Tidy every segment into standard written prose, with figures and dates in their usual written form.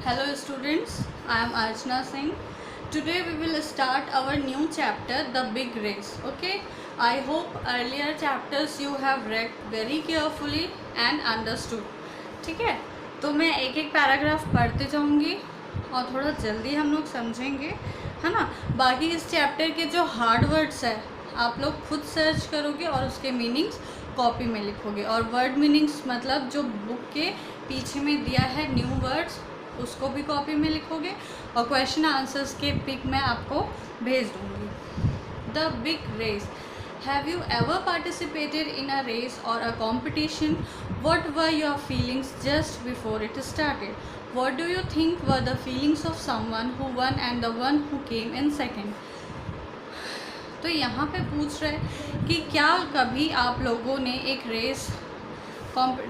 Hello students, I am Archana Singh. Today we will start our new chapter, The Big Race. Okay, I hope earlier chapters you have read very carefully and understood. ठीक है, तो मैं एक एक paragraph पढ़ते जाऊंगी और थोड़ा जल्दी हम लोग समझेंगे, है ना। बाकी इस चैप्टर के जो हार्ड वर्ड्स है आप लोग खुद सर्च करोगे और उसके मीनिंग्स कॉपी में लिखोगे, और वर्ड मीनिंग्स मतलब जो बुक के पीछे में दिया है न्यू वर्ड्स उसको भी कॉपी में लिखोगे, और क्वेश्चन आंसर्स के पिक मैं आपको भेज दूँगी। The big race. Have you ever participated in a race or a competition? What were your feelings just before it started? What do you think were the feelings of someone who won and the one who came in second? तो यहाँ पे पूछ रहे कि क्या कभी आप लोगों ने एक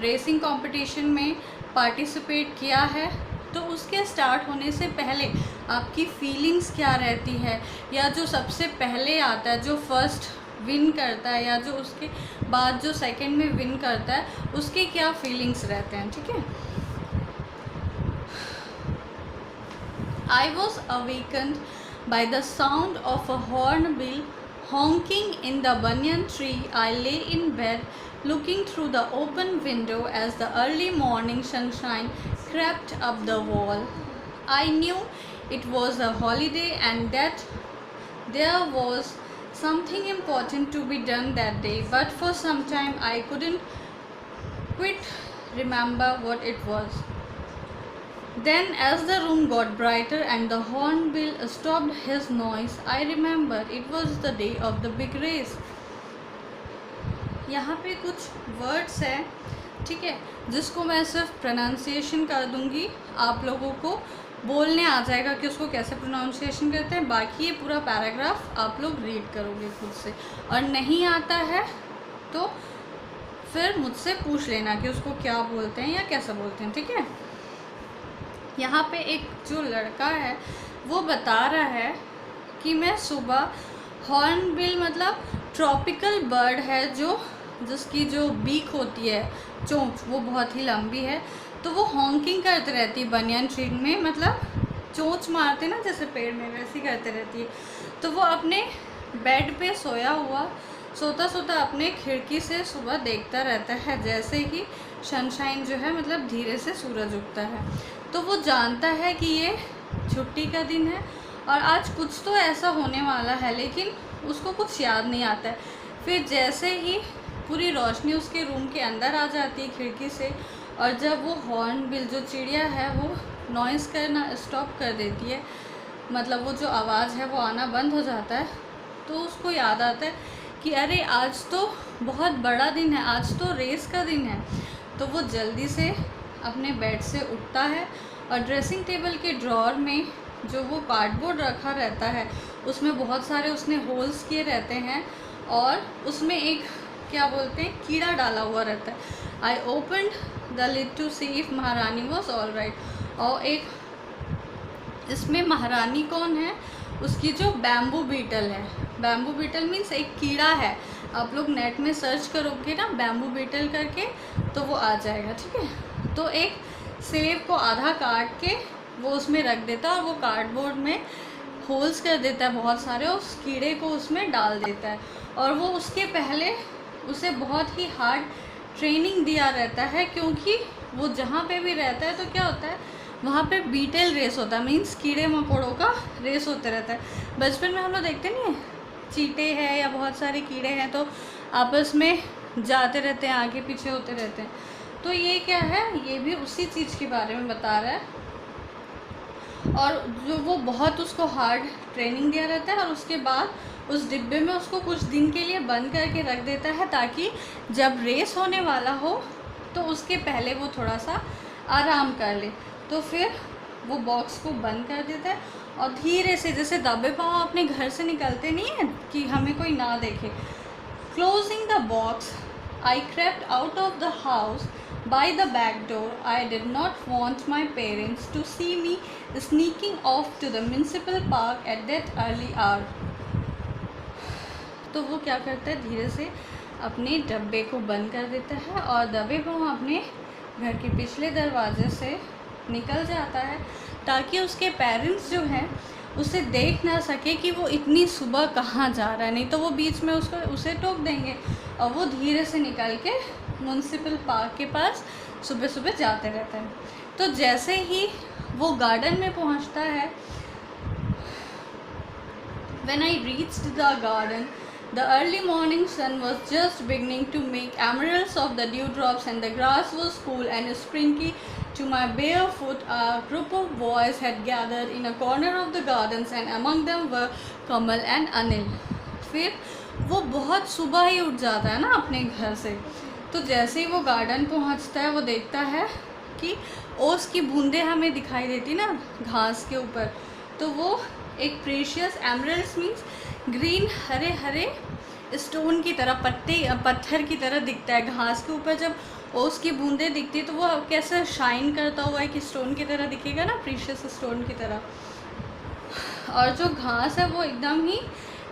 रेसिंग कंपटीशन में पार्टिसिपेट किया है, तो उसके स्टार्ट होने से पहले आपकी फीलिंग्स क्या रहती है, या जो सबसे पहले आता है जो फर्स्ट विन करता है या जो उसके बाद जो सेकंड में विन करता है उसके क्या फीलिंग्स रहते हैं। ठीक है। I was awakened by the sound of a hornbill honking in the banyan tree. I lay in bed looking through the open window as the early morning sunshine crept up the wall. I knew it was a holiday and that there was something important to be done that day, but for some time I couldn't quite remember what it was. Then as the room got brighter and the hornbill stopped his noise, I remembered it was the day of the big race. यहाँ पे कुछ words हैं, ठीक है, जिसको मैं सिर्फ pronunciation कर दूँगी, आप लोगों को बोलने आ जाएगा कि उसको कैसे प्रोनाउंसिएशन करते हैं। बाकी ये पूरा पैराग्राफ आप लोग रीड करोगे खुद से, और नहीं आता है तो फिर मुझसे पूछ लेना कि उसको क्या बोलते हैं या कैसे बोलते हैं। ठीक है। यहाँ पे एक जो लड़का है वो बता रहा है कि मैं सुबह हॉर्नबिल मतलब ट्रॉपिकल बर्ड है जिसकी जो बीक होती है, चोंच, वो बहुत ही लंबी है, तो वो हॉन्किंग करते रहती है बनियान ट्री में, मतलब चोंच मारते ना जैसे पेड़ में, वैसे ही करते रहती है। तो वो अपने बेड पे सोता सोता अपने खिड़की से सुबह देखता रहता है जैसे ही सनशाइन जो है मतलब धीरे से सूरज उगता है। तो वो जानता है कि ये छुट्टी का दिन है और आज कुछ तो ऐसा होने वाला है, लेकिन उसको कुछ याद नहीं आता है। फिर जैसे ही पूरी रोशनी उसके रूम के अंदर आ जाती है खिड़की से, और जब वो हॉर्नबिल जो चिड़िया है वो नॉइज़ करना स्टॉप कर देती है, मतलब वो जो आवाज़ है वो आना बंद हो जाता है, तो उसको याद आता है कि अरे आज तो बहुत बड़ा दिन है, आज तो रेस का दिन है। तो वो जल्दी से अपने बेड से उठता है और ड्रेसिंग टेबल के ड्रॉर में जो वो कार्डबोर्ड रखा रहता है उसमें बहुत सारे उसने होल्स किए रहते हैं, और उसमें एक क्या बोलते हैं कीड़ा डाला हुआ रहता है। I opened the lid to see if Maharani was all right. और एक इसमें महारानी कौन है, उसकी जो बैम्बू बीटल है, बैम्बू बीटल मीन्स एक कीड़ा है, आप लोग नेट में सर्च करोगे ना बैम्बू बीटल करके तो वो आ जाएगा। ठीक है। तो एक सेब को आधा काट के वो उसमें रख देता है और वो कार्डबोर्ड में होल्स कर देता है बहुत सारे, उस कीड़े को उसमें डाल देता है, और वो उसके पहले उसे बहुत ही हार्ड ट्रेनिंग दिया रहता है, क्योंकि वो जहाँ पे भी रहता है तो क्या होता है वहाँ पे बीटल रेस होता है, मीन्स कीड़े मकोड़ों का रेस होता रहता है। बचपन में हम लोग देखते नहीं है, चींटे हैं या बहुत सारे कीड़े हैं तो आपस में जाते रहते हैं, आगे पीछे होते रहते हैं। तो ये क्या है, ये भी उसी चीज़ के बारे में बता रहा है, और जो वो बहुत उसको हार्ड ट्रेनिंग दिया रहता है, और उसके बाद उस डिब्बे में उसको कुछ दिन के लिए बंद करके रख देता है ताकि जब रेस होने वाला हो तो उसके पहले वो थोड़ा सा आराम कर ले। तो फिर वो बॉक्स को बंद कर देता है और धीरे से जैसे दबे पाँव अपने घर से निकलते नहीं हैं कि हमें कोई ना देखे। Closing the box I crept out of the house by the back door. I did not want my parents to see me sneaking off to the municipal park at that early hour. तो वो क्या करता है, धीरे से अपने डब्बे को बंद कर देता है और दबे पाँव अपने घर के पिछले दरवाजे से निकल जाता है ताकि उसके पेरेंट्स जो हैं उसे देख ना सके कि वो इतनी सुबह कहाँ जा रहा है, नहीं तो वो बीच में उसे टोक देंगे और वो धीरे से निकल के म्यूनसिपल पार्क के पास सुबह सुबह जाते रहते हैं। तो जैसे ही वो गार्डन में पहुंचता है, When I reached the garden, the early morning sun was just beginning to make emeralds of the dewdrops, and the grass was cool and springy to my bare foot. A group of boys had gathered in a corner of the gardens, and among them were Kamal and Anil. फिर वो बहुत सुबह ही उठ जाता है ना अपने घर से, तो जैसे ही वो गार्डन पहुंचता है वो देखता है कि ओस की बूंदें हमें दिखाई देती ना घास के ऊपर, तो वो एक precious emeralds means green Hare Hare stone की तरह, पत्थर की तरह दिखता है घास के ऊपर। जब ओस की बूंदें दिखती है तो वो कैसा शाइन करता हुआ है कि स्टोन की तरह दिखेगा ना, प्रेशियस स्टोन की तरह। और जो घास है वो एकदम ही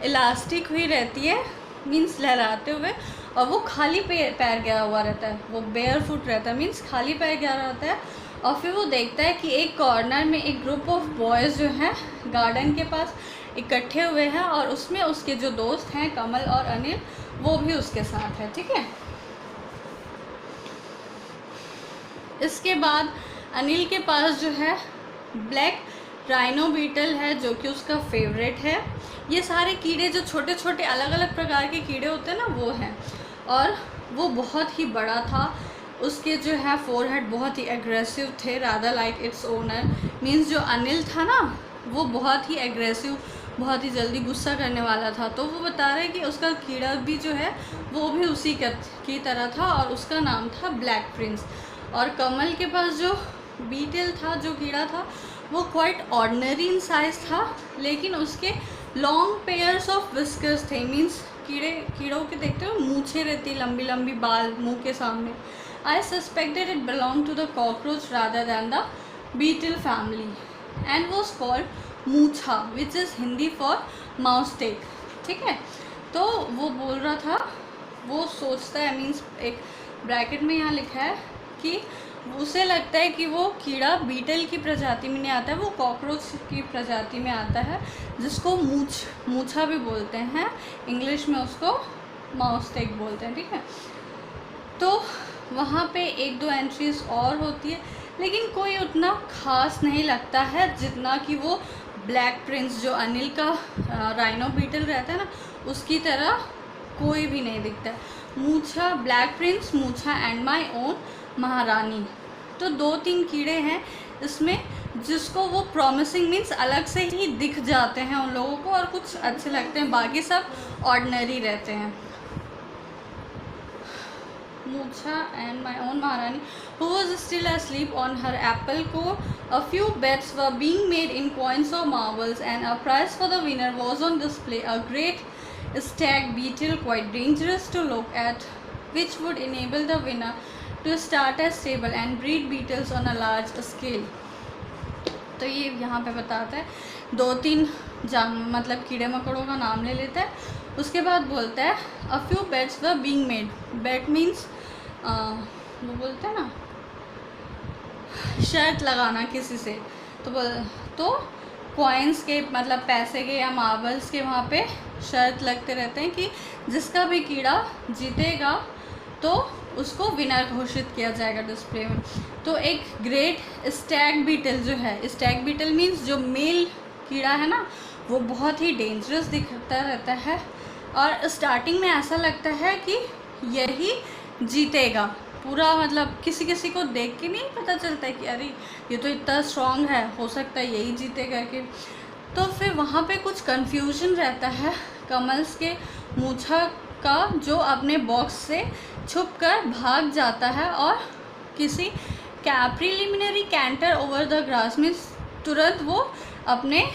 इलास्टिक हुई रहती है, मीन्स लहराते हुए, और वो खाली पैर गया हुआ रहता है, वो बेयर फुट रहता है, मीन्स खाली पैर गया रहता है। और फिर वो देखता है कि एक कॉर्नर में एक ग्रुप ऑफ बॉयज़ जो हैं गार्डन के पास इकट्ठे हुए हैं, और उसमें उसके जो दोस्त हैं कमल और अनिल वो भी उसके साथ है, ठीक है। इसके बाद अनिल के पास जो है ब्लैक राइनो बीटल है जो कि उसका फेवरेट है। ये सारे कीड़े जो छोटे छोटे अलग अलग प्रकार के कीड़े होते हैं ना वो हैं, और वो बहुत ही बड़ा था। उसके जो है फोरहेड बहुत ही एग्रेसिव थे, rather like its owner, means जो अनिल था ना वो बहुत ही एग्रेसिव, बहुत ही जल्दी गुस्सा करने वाला था। तो वो बता रहे हैं कि उसका कीड़ा भी जो है वो भी उसी की तरह था, और उसका नाम था ब्लैक प्रिंस। और कमल के पास जो बीटल था, जो कीड़ा था, वो क्वाइट ऑर्डिनरी इन साइज था, लेकिन उसके लॉन्ग पेयर्स ऑफ विस्कर्स थे, मीन्स कीड़ों के देखते हो मूछें रहती, लंबी लंबी बाल मुंह के सामने। I suspected it belonged to the cockroach rather than the beetle family and was called मूछा, which is Hindi for mouse take, ठीक है। तो वो बोल रहा था, वो सोचता है, मीन्स एक ब्रैकेट में यहाँ लिखा है कि उसे लगता है कि वो कीड़ा बीटल की प्रजाति में नहीं आता है, वो कॉकरोच की प्रजाति में आता है, जिसको मूछा भी बोलते हैं, इंग्लिश में उसको माउस टेक बोलते हैं, ठीक है। तो वहाँ पे एक दो एंट्रीज और होती है, लेकिन कोई उतना ख़ास नहीं लगता है जितना कि वो ब्लैक प्रिंस जो अनिल का राइनो बीटल रहता है ना उसकी तरह कोई भी नहीं दिखता है। Moocha, Black Prince, Moocha and my own Maharani, तो 2-3 कीड़े हैं इसमें जिसको वो प्रॉमिसिंग मीन्स अलग से ही दिख जाते हैं उन लोगों को, और कुछ अच्छे लगते हैं, बाकी सब ऑर्डिनरी रहते हैं। Mucha and my own Maharani, who was still asleep on her apple core. A few bets were being made in coins or marbles, and a prize for the winner was on display. A great stag beetle, quite dangerous to look at, which would enable the winner to start a stable and breed beetles on a large scale. तो ये यहाँ पे बताता है 2-3 मतलब कीड़े मकोड़ों का नाम ले लेता है। उसके बाद बोलता है a few bets were being made. Bet means वो बोलते हैं ना शर्त लगाना किसी से, तो कॉइन्स के मतलब पैसे के या मार्बल्स के वहाँ पे शर्त लगते रहते हैं कि जिसका भी कीड़ा जीतेगा तो उसको विनर घोषित किया जाएगा डिस्प्ले में। तो एक ग्रेट स्टैग बीटल जो है, स्टैग बीटल मीन्स जो मेल कीड़ा है ना वो बहुत ही डेंजरस दिखता रहता है, और स्टार्टिंग में ऐसा लगता है कि यही जीतेगा पूरा, मतलब किसी किसी को देख के नहीं पता चलता है कि अरे ये तो इतना स्ट्रॉन्ग है, हो सकता है यही जीते करके। तो फिर वहाँ पे कुछ कन्फ्यूजन रहता है कमल्स के मूछा का, जो अपने बॉक्स से छुपकर भाग जाता है और किसी preliminary canter over the grass में तुरंत वो अपने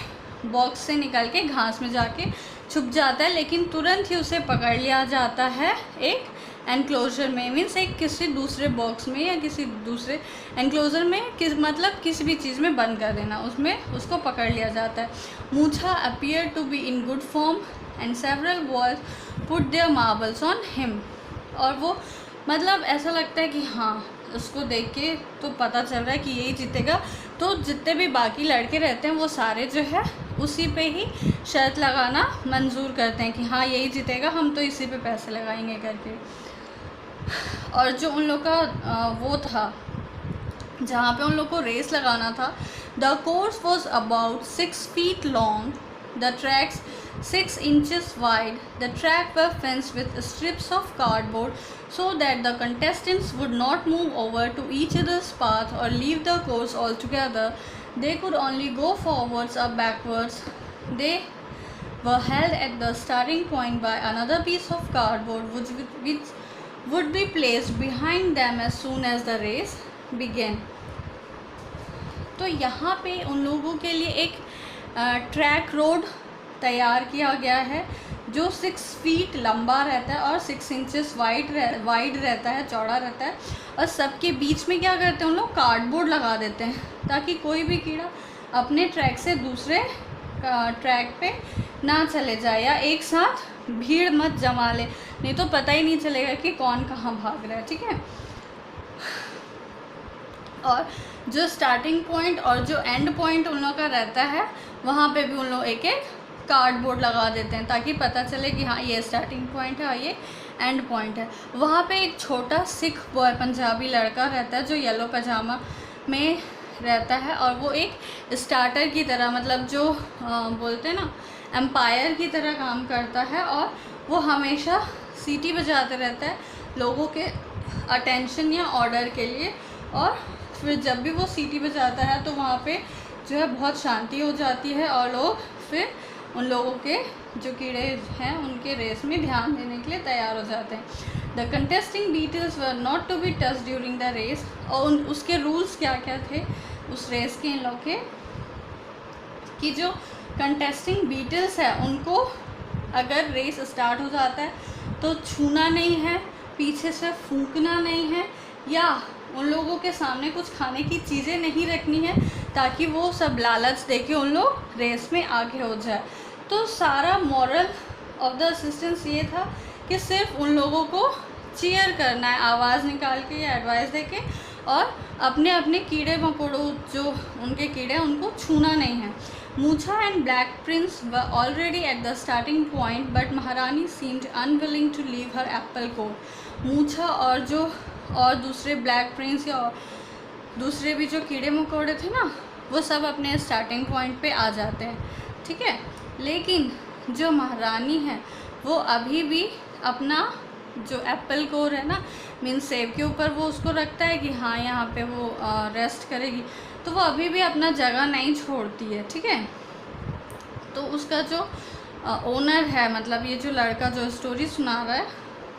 बॉक्स से निकल के घास में जाके छुप जाता है, लेकिन तुरंत ही उसे पकड़ लिया जाता है एक एनक्लोजर में, मीन्स एक किसी दूसरे बॉक्स में या किसी दूसरे एनक्लोजर में, मतलब किसी भी चीज़ में बंद कर देना, उसमें उसको पकड़ लिया जाता है। Moocha appear to be in good form and several boys put their marbles on him, और वो मतलब ऐसा लगता है कि हाँ उसको देख के तो पता चल रहा है कि यही जीतेगा, तो जितने भी बाकी लड़के रहते हैं वो सारे जो है उसी पे ही शर्त लगाना मंजूर करते हैं कि हाँ यही जीतेगा, हम तो इसी पे पैसे लगाएंगे करके। और जो उन लोग का वो था जहाँ पे उन लोग को रेस लगाना था, the course was about 6 feet long, the tracks 6 inches wide. The track were fenced with strips of cardboard so that the contestants would not move over to each other's path or leave the course altogether. They could only go forwards or backwards. They were held at the starting point by another piece of cardboard which would be placed behind them as soon as the race began. तो यहाँ पे उन लोगों के लिए एक track road तैयार किया गया है जो 6 feet लंबा रहता है और 6 inches वाइड रहता है, चौड़ा रहता है। और सबके बीच में क्या करते हैं उन लोग, कार्डबोर्ड लगा देते हैं ताकि कोई भी कीड़ा अपने ट्रैक से दूसरे ट्रैक पे ना चले जाए या एक साथ भीड़ मत जमा ले, नहीं तो पता ही नहीं चलेगा कि कौन कहाँ भाग रहा है। ठीक है। और जो स्टार्टिंग पॉइंट और जो एंड पॉइंट उन लोग का रहता है वहाँ पे भी उन लोग एक एक कार्डबोर्ड लगा देते हैं ताकि पता चले कि हाँ ये स्टार्टिंग पॉइंट है और ये एंड पॉइंट है। वहाँ पे एक छोटा सिख बॉय पंजाबी लड़का रहता है जो येलो पजामा में रहता है और वो एक स्टार्टर की तरह, मतलब जो बोलते हैं ना एम्पायर की तरह काम करता है और वो हमेशा सीटी बजाते रहता है लोगों के अटेंशन या ऑर्डर के लिए। और फिर जब भी वो सीटी बजाता है तो वहाँ पे जो है बहुत शांति हो जाती है और लोग फिर उन लोगों के जो कीड़े हैं उनके रेस में ध्यान देने के लिए तैयार हो जाते हैं। The contesting beetles were not to be touch during the race. और उसके रूल्स क्या क्या थे उस रेस के इन लोग के, कि जो कंटेस्टिंग बीटल्स है उनको अगर रेस स्टार्ट हो जाता है तो छूना नहीं है, पीछे से फूंकना नहीं है या उन लोगों के सामने कुछ खाने की चीज़ें नहीं रखनी है ताकि वो सब लालच देके उन लोग रेस में आगे हो जाए। तो सारा मॉरल ऑफ द असिस्टेंस ये था कि सिर्फ उन लोगों को चीयर करना है आवाज़ निकाल के या एडवाइस देके, और अपने अपने कीड़े मकोड़ों जो उनके कीड़े हैं उनको छूना नहीं है। Moocha and Black Prince were already at the starting point but Maharani seemed unwilling to leave her apple core. Moocha और दूसरे ब्लैक प्रिंस या दूसरे भी जो कीड़े मकोड़े थे ना वो सब अपने स्टार्टिंग पॉइंट पे आ जाते हैं। ठीक है। लेकिन जो महारानी है वो अभी भी अपना जो एप्पल कोर है ना, मीन्स सेब के ऊपर वो उसको रखता है कि हाँ यहाँ पे वो रेस्ट करेगी, तो वो अभी भी अपना जगह नहीं छोड़ती है। ठीक है। तो उसका जो ओनर है, मतलब ये जो लड़का जो स्टोरी सुना रहा है,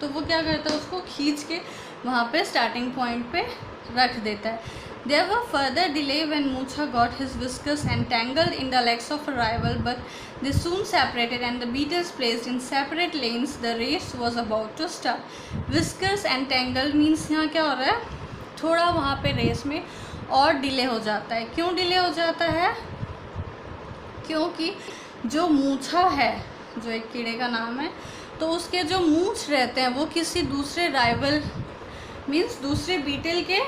तो वो क्या करता है उसको खींच के वहाँ पे स्टार्टिंग पॉइंट पे रख देता है। There were further delay when Moocha got his whiskers entangled in the legs of a rival, but they soon separated and the beaters placed in separate lanes. The race was about to start. Whiskers entangled means यहाँ क्या हो रहा है, थोड़ा वहाँ पे race में और डिले हो जाता है। क्यों डिले हो जाता है? क्योंकि जो मूछा है, जो एक कीड़े का नाम है, तो उसके जो मूछ रहते हैं वो किसी दूसरे राइवल मीन्स दूसरे बीटल के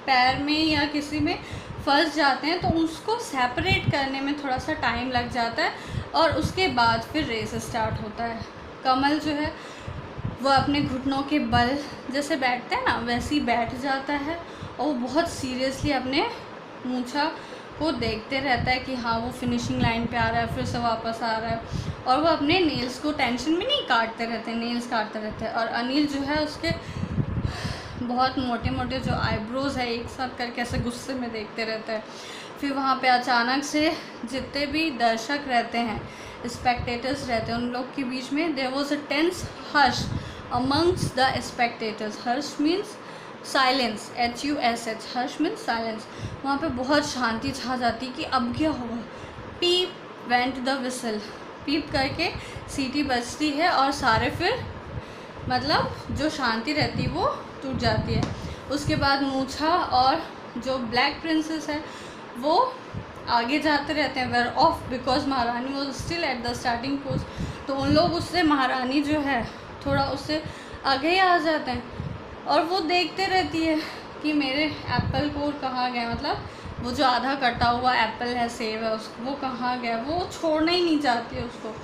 पैर में या किसी में फंस जाते हैं, तो उसको सेपरेट करने में थोड़ा सा टाइम लग जाता है और उसके बाद फिर रेस स्टार्ट होता है। कमल जो है वो अपने घुटनों के बल जैसे बैठते हैं ना वैसे ही बैठ जाता है और वो बहुत सीरियसली अपने मूछा को देखते रहता है कि हाँ वो फिनिशिंग लाइन पे आ रहा है, फिर से वापस आ रहा है, और वो अपने नेल्स को टेंशन में नहीं काटते रहते, नेल्स काटते रहते हैं। और अनिल जो है उसके बहुत मोटे मोटे जो आईब्रोज़ है एक साथ करके ऐसे गुस्से में देखते रहता है। फिर वहाँ पे अचानक से जितने भी दर्शक रहते हैं, स्पेक्टेटर्स रहते हैं, उन लोग के बीच में there was a tense hush amongst the spectators. Hush means silence, HUSH, hush means silence. वहाँ पे बहुत शांति छा जाती कि अब क्या होगा। पीप वेंट द विसल, पीप करके सीटी बजती है और सारे फिर मतलब जो शांति रहती वो टूट जाती है। उसके बाद मूछा और जो ब्लैक प्रिंसेस है वो आगे जाते रहते हैं, वेयर ऑफ बिकॉज महारानी वो still at the starting post. तो उन लोग उससे महारानी जो है थोड़ा उससे आगे ही आ जाते हैं और वो देखते रहती है कि मेरे एप्पल कोर कहाँ गया, मतलब वो जो आधा कटा हुआ एप्पल है, सेब है, उसको वो कहाँ गया, वो छोड़ना ही नहीं चाहती है उसको।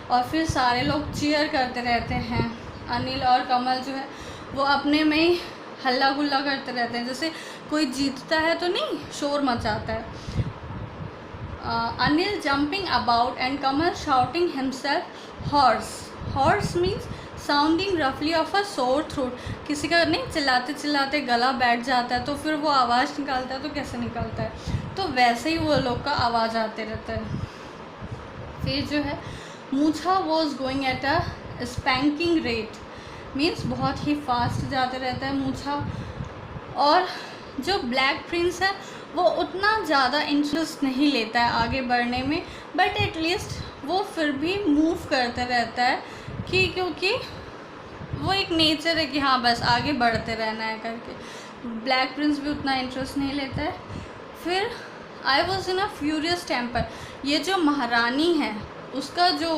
और फिर सारे लोग चीयर करते रहते हैं। अनिल और कमल जो है वो अपने में ही हल्ला गुल्ला करते रहते हैं, जैसे कोई जीतता है तो नहीं, शोर मचाता है। Anil jumping about and Kamal shouting himself horse. Horse means sounding रफली ऑफ अ सोर थ्रोट। किसी का नहीं चिल्लाते चिल्लाते गला बैठ जाता है तो फिर वो आवाज़ निकालता है तो कैसे निकलता है, तो वैसे ही वो लोग का आवाज़ आते रहता है। फिर जो है Moocha was going at a spanking rate, means बहुत ही फास्ट जाते रहता है मूछा। और जो ब्लैक प्रिंस है वो उतना ज़्यादा इंटरेस्ट नहीं लेता है आगे बढ़ने में, बट एटलीस्ट वो फिर भी मूव करते रहता है कि क्योंकि वो एक नेचर है कि हाँ बस आगे बढ़ते रहना है करके। ब्लैक प्रिंस भी उतना इंटरेस्ट नहीं लेता है। फिर I was in a furious temper. ये जो महारानी है उसका जो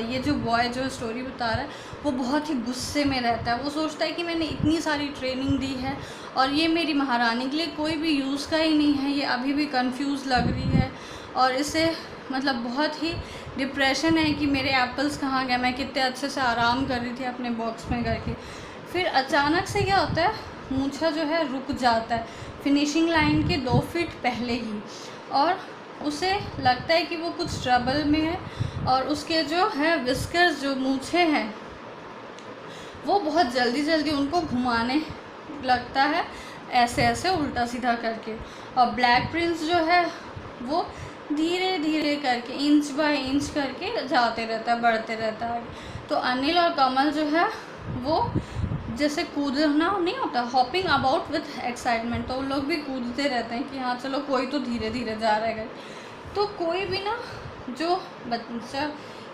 ये जो बॉय जो स्टोरी बता रहा है वो बहुत ही गुस्से में रहता है। वो सोचता है कि मैंने इतनी सारी ट्रेनिंग दी है और ये मेरी महारानी के लिए कोई भी यूज़ का ही नहीं है, ये अभी भी कंफ्यूज लग रही है और इसे मतलब बहुत ही डिप्रेशन है कि मेरे एप्पल्स कहाँ गए, मैं कितने अच्छे से आराम कर रही थी अपने बॉक्स में करके। फिर अचानक से क्या होता है, मूछा जो है रुक जाता है फिनिशिंग लाइन के 2 फीट पहले ही, और उसे लगता है कि वो कुछ ट्रबल में है और उसके जो है विस्कर्स जो मूछे हैं वो बहुत जल्दी जल्दी उनको घुमाने लगता है, ऐसे ऐसे उल्टा सीधा करके। और ब्लैक प्रिंस जो है वो धीरे धीरे करके इंच बाय इंच करके जाते रहता है, बढ़ते रहता है। तो अनिल और कमल जो है वो जैसे कूदना नहीं होता, हॉपिंग अबाउट विथ एक्साइटमेंट, तो लोग भी कूदते रहते हैं कि हाँ चलो कोई तो धीरे धीरे जा रहा है। तो कोई भी ना जो बच्चा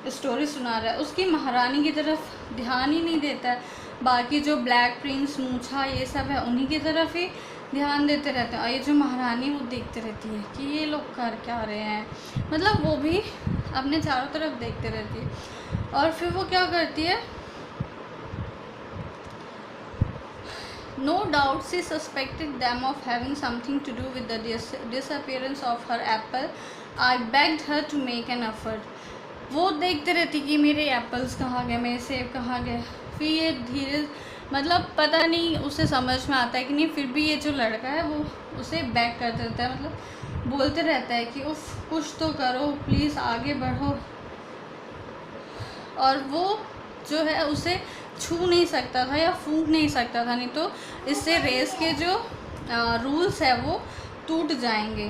स्टोरी सुना रहा है उसकी महारानी की तरफ ध्यान ही नहीं देता है, बाकी जो ब्लैक प्रिंस मूछा ये सब है उन्हीं की तरफ ही ध्यान देते रहते हैं। और ये जो महारानी वो देखते रहती है कि ये लोग कर क्या रहे हैं, मतलब वो भी अपने चारों तरफ देखते रहती है। और फिर वो क्या करती है, no doubt she suspected them of having something to do with the disappearance of her apple. I begged her to make an effort. वो देखते रहती कि मेरे एप्पल्स कहाँ गए, मेरे सेब कहाँ गए। फिर ये धीरे मतलब पता नहीं उसे समझ में आता है कि नहीं, फिर भी ये जो लड़का है वो उसे बैक कर देता है, मतलब बोलते रहता है कि उफ कुछ तो करो प्लीज़, आगे बढ़ो। और वो जो है उसे छू नहीं सकता था या फूंक नहीं सकता था, नहीं तो इससे रेस के जो रूल्स है वो टूट जाएंगे।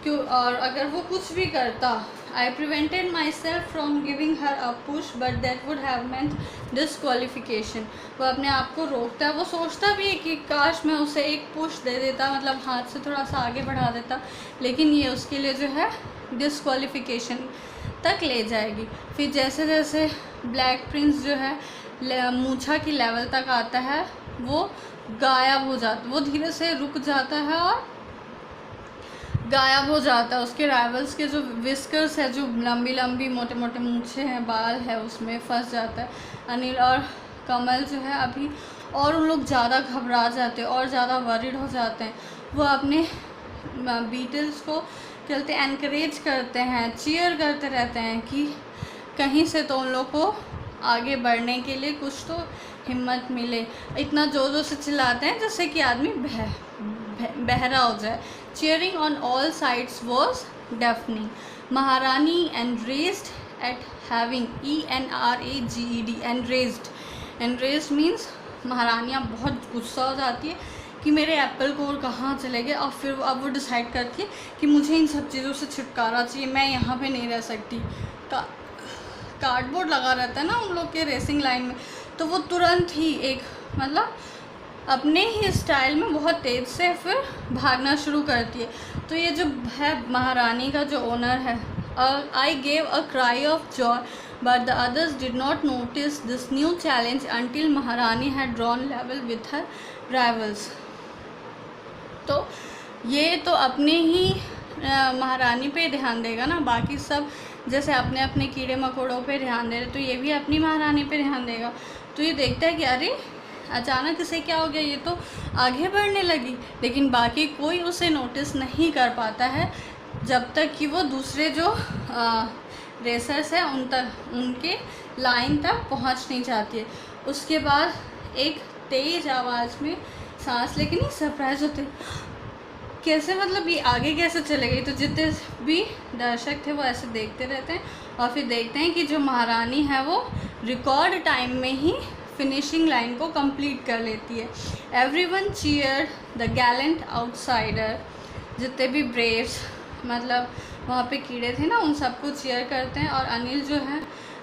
क्यों, और अगर वो कुछ भी करता, I prevented myself from giving her a push but that would have meant disqualification. वो अपने आप को रोकता है, वो सोचता भी है कि काश मैं उसे एक पुश दे देता, मतलब हाथ से थोड़ा सा आगे बढ़ा देता, लेकिन ये उसके लिए जो है डिसक्वालिफिकेशन तक ले जाएगी। फिर जैसे जैसे ब्लैक प्रिंस जो है मूछा की लेवल तक आता है वो गायब हो जाता, वो धीरे से रुक जाता है और गायब हो जाता है। उसके राइवल्स के जो विस्कर्स है, जो लंबी लंबी मोटे मोटे मूछे हैं, बाल है, उसमें फंस जाता है। अनिल और कमल जो है अभी और उन लोग ज़्यादा घबरा जाते हैं और ज़्यादा वरिड हो जाते हैं। वो अपने बीटल्स को चलते एनकरेज करते हैं, चीयर करते रहते हैं कि कहीं से तो उन लोग को आगे बढ़ने के लिए कुछ तो हिम्मत मिले। इतना जोर जोर से चिल्लाते हैं जैसे कि आदमी बहरा हो जाए। Cheering on all sides was deafening. Maharani enraged at having ENRAGED enraged means महारानियाँ बहुत गुस्सा हो जाती है कि मेरे एप्पल कोर कहाँ चले गए। और फिर अब वो डिसाइड करती है कि मुझे इन सब चीज़ों से छुटकारा चाहिए, मैं यहाँ पे नहीं रह सकती। कार्डबोर्ड लगा रहता है ना उन लोग के रेसिंग लाइन में, तो वो तुरंत ही एक मतलब अपने ही स्टाइल में बहुत तेज़ से फिर भागना शुरू करती है। तो ये जो है महारानी का जो ओनर है, I gave a cry of joy but the others did not notice this new challenge until Maharani had drawn level with her rivals. तो ये तो अपने ही महारानी पे ध्यान देगा ना, बाकी सब जैसे अपने अपने कीड़े मकोड़ों पे ध्यान दे रहे, तो ये भी अपनी महारानी पे ध्यान देगा। तो ये देखता है कि अरे अचानक से क्या हो गया, ये तो आगे बढ़ने लगी, लेकिन बाकी कोई उसे नोटिस नहीं कर पाता है जब तक कि वो दूसरे जो रेसर्स हैं उनके लाइन तक पहुंच नहीं जाती है। उसके बाद एक तेज़ आवाज़ में सांस लेके नहीं सरप्राइज होते, कैसे मतलब ये आगे कैसे चले गई। तो जितने भी दर्शक थे वो ऐसे देखते रहते हैं और फिर देखते हैं कि जो महारानी है वो रिकॉर्ड टाइम में ही फिनिशिंग लाइन को कंप्लीट कर लेती है। Everyone cheer the gallant outsider, जितने भी ब्रेव्स मतलब वहाँ पे कीड़े थे ना उन सबको चीयर करते हैं। और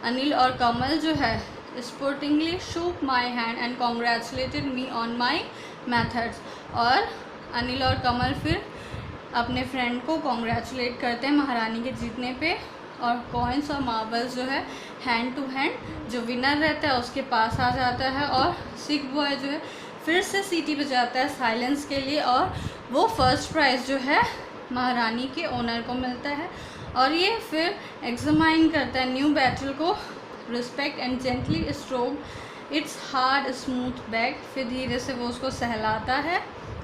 अनिल और कमल जो है sportingly shook my hand and congratulated me on my methods. और अनिल और कमल फिर अपने फ्रेंड को कॉन्ग्रेचुलेट करते हैं महारानी के जीतने पे। और कॉइन्स और मार्बल्स जो है हैंड टू हैंड जो विनर रहता है उसके पास आ जाता है। और सिख बॉय जो है फिर से सीटी बजाता है साइलेंस के लिए, और वो फर्स्ट प्राइज़ जो है महारानी के ओनर को मिलता है। और ये फिर एग्जामाइन करता है न्यू बैटल को, respect and gently stroke it's hard smooth back. फिर धीरे से वो उसको सहलाता है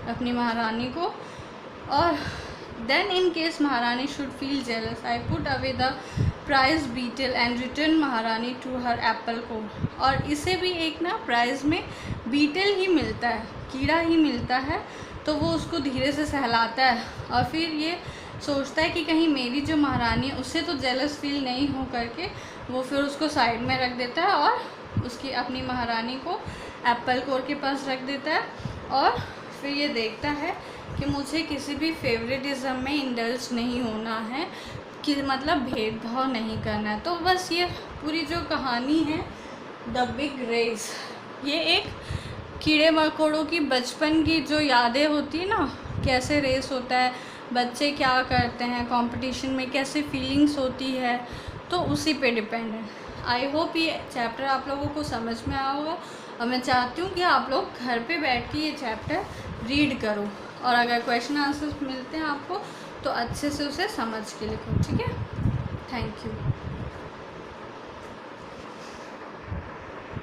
अपनी महारानी को। और then in case Maharani should feel jealous I put away the prize beetle and return Maharani to her apple code. और इसे भी एक ना प्राइज़ में बीटल ही मिलता है, कीड़ा ही मिलता है, तो वो उसको धीरे से सहलाता है। और फिर ये सोचता है कि कहीं मेरी जो महारानी है उससे तो जेलस फील नहीं हो करके वो फिर उसको साइड में रख देता है और उसकी अपनी महारानी को एप्पल कोर के पास रख देता है। और फिर ये देखता है कि मुझे किसी भी फेवरेटिज्म में इंडल्ज नहीं होना है, कि मतलब भेदभाव नहीं करना है। तो बस ये पूरी जो कहानी है द बिग रेस, ये एक कीड़े मकोड़ों की बचपन की जो यादें होती है ना, कैसे रेस होता है, बच्चे क्या करते हैं कंपटीशन में, कैसे फीलिंग्स होती है, तो उसी पे डिपेंड है। आई होप ये चैप्टर आप लोगों को समझ में आया होगा। और मैं चाहती हूँ कि आप लोग घर पे बैठ के ये चैप्टर रीड करो, और अगर क्वेश्चन आंसर्स मिलते हैं आपको तो अच्छे से उसे समझ के लिखो, ठीक है। Thank you.